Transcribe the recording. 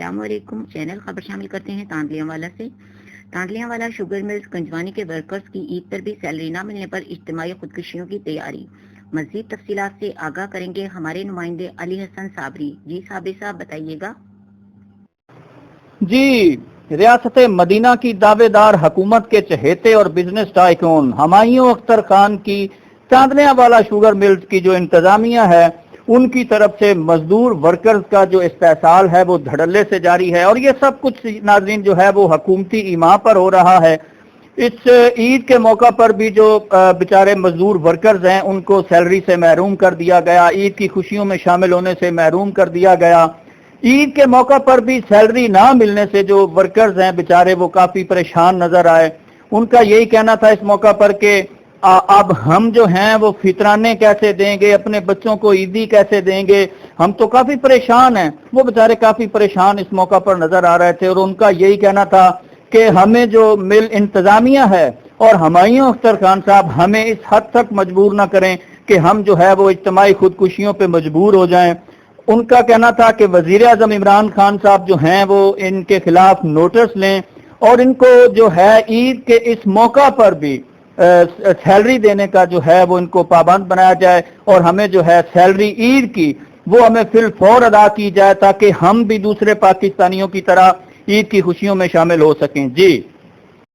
السلام علیکم. چینل خبر شامل کرتے ہیں تانڈلیاں والا سے. تانڈلیاں والا شوگر ملز گنجوانی کے ورکرز کی عید پر بھی سیلری نہ ملنے پر اجتماعی خودکشیوں کی تیاری. مزید تفصیلات سے آگاہ کریں گے ہمارے نمائندے علی حسن صابری. جی صابری صاحب بتائیے گا. جی، ریاست مدینہ کی دعوے دار حکومت کے چہیتے اور بزنس ٹائکون ہمایوں اختر خان کی چاندلیاں والا شوگر ملز کی جو انتظامیہ ہے ان کی طرف سے مزدور ورکرز کا جو استحصال ہے وہ دھڑلے سے جاری ہے، اور یہ سب کچھ ناظرین جو ہے وہ حکومتی ایما پر ہو رہا ہے. اس عید کے موقع پر بھی جو بیچارے مزدور ورکرز ہیں ان کو سیلری سے محروم کر دیا گیا، عید کی خوشیوں میں شامل ہونے سے محروم کر دیا گیا. عید کے موقع پر بھی سیلری نہ ملنے سے جو ورکرز ہیں بیچارے وہ کافی پریشان نظر آئے. ان کا یہی کہنا تھا اس موقع پر کہ اب ہم جو ہیں وہ فطرانے کیسے دیں گے، اپنے بچوں کو عیدی کیسے دیں گے، ہم تو کافی پریشان ہیں. وہ بیچارے کافی پریشان اس موقع پر نظر آ رہے تھے، اور ان کا یہی کہنا تھا کہ ہمیں جو مل انتظامیہ ہے اور ہمایوں اختر خان صاحب ہمیں اس حد تک مجبور نہ کریں کہ ہم جو ہے وہ اجتماعی خودکشیوں پہ مجبور ہو جائیں. ان کا کہنا تھا کہ وزیر اعظم عمران خان صاحب جو ہیں وہ ان کے خلاف نوٹس لیں اور ان کو جو ہے عید کے اس موقع پر بھی سیلری دینے کا جو ہے وہ ان کو پابند بنایا جائے، اور ہمیں جو ہے سیلری عید کی وہ ہمیں فی الفور ادا کی جائے تاکہ ہم بھی دوسرے پاکستانیوں کی طرح عید کی خوشیوں میں شامل ہو سکیں. جی